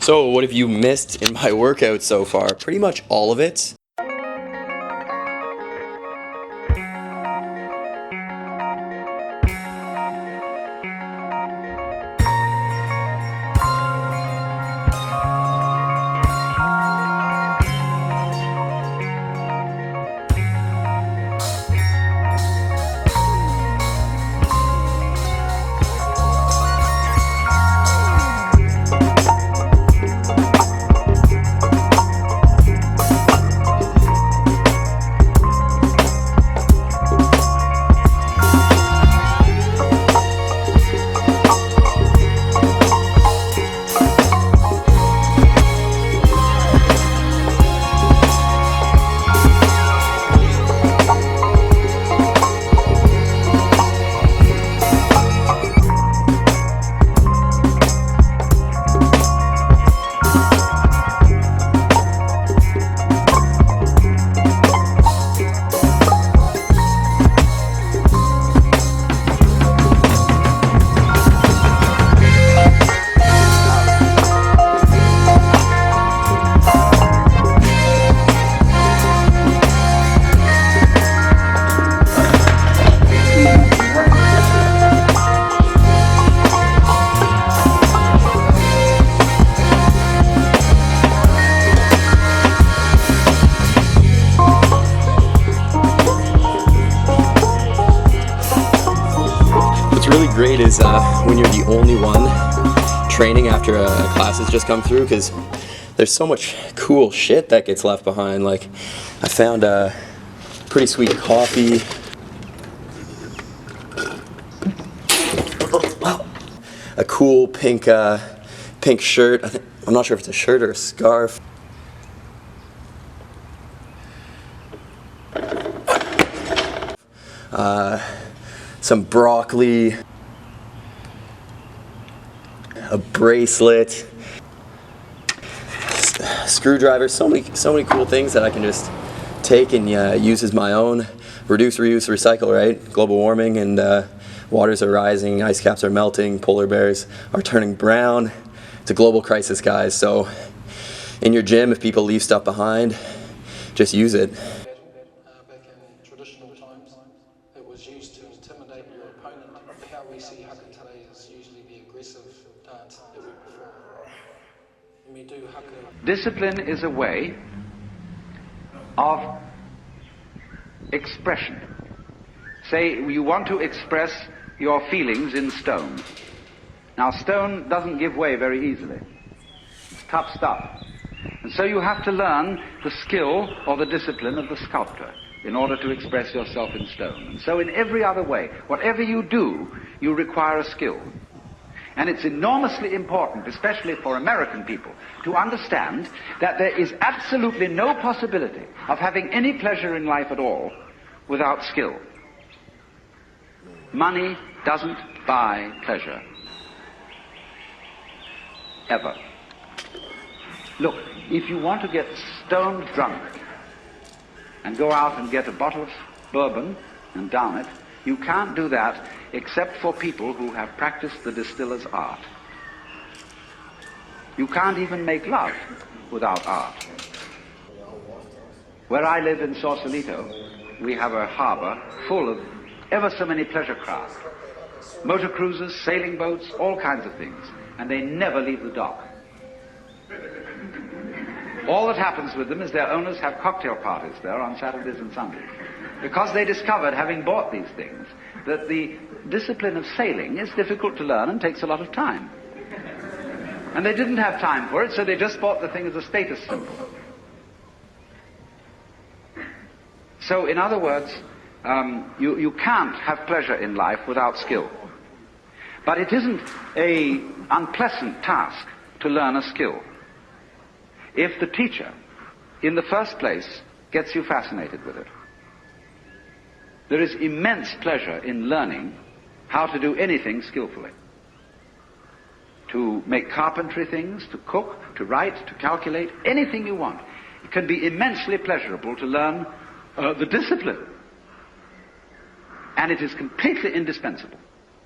So what have you missed in my workout so far? Pretty much all of it. What's really great is when you're the only one training after a class has just come through, because there's so much cool shit that gets left behind. Like, I found a pretty sweet coffee, a cool pink shirt. I'm not sure if it's a shirt or a scarf. Some broccoli, a bracelet, screwdriver, so many cool things that I can just take and use as my own. Reduce, reuse, recycle, right? Global warming, and waters are rising, ice caps are melting, polar bears are turning brown. It's a global crisis, guys. So in your gym, if people leave stuff behind, just use it. Back in traditional times, it was used to intimidate your opponent. How we see haka today is usually the aggressive dance that we perform. When we do haka, discipline is a way of expression. Say you want to express your feelings in stone. Now, stone doesn't give way very easily. It's tough stuff. And so you have to learn the skill or the discipline of the sculptor in order to express yourself in stone. And so in every other way, whatever you do, you require a skill. And it's enormously important, especially for American people, to understand that there is absolutely no possibility of having any pleasure in life at all without skill. Money doesn't buy pleasure. Ever. Look, if you want to get stone drunk and go out and get a bottle of bourbon and down it, you can't do that except for people who have practiced the distiller's art. You can't even make love without art. Where I live in Sausalito, we have a harbor full of ever so many pleasure craft. Motor cruisers, sailing boats, all kinds of things. And they never leave the dock. All that happens with them is their owners have cocktail parties there on Saturdays and Sundays. Because they discovered, having bought these things, that the discipline of sailing is difficult to learn and takes a lot of time. And they didn't have time for it, so they just bought the thing as a status symbol. So, in other words, you can't have pleasure in life without skill. But it isn't an unpleasant task to learn a skill. If the teacher, in the first place, gets you fascinated with it. There is immense pleasure in learning how to do anything skillfully. To make carpentry things, to cook, to write, to calculate, anything you want. It can be immensely pleasurable to learn the discipline. And it is completely indispensable.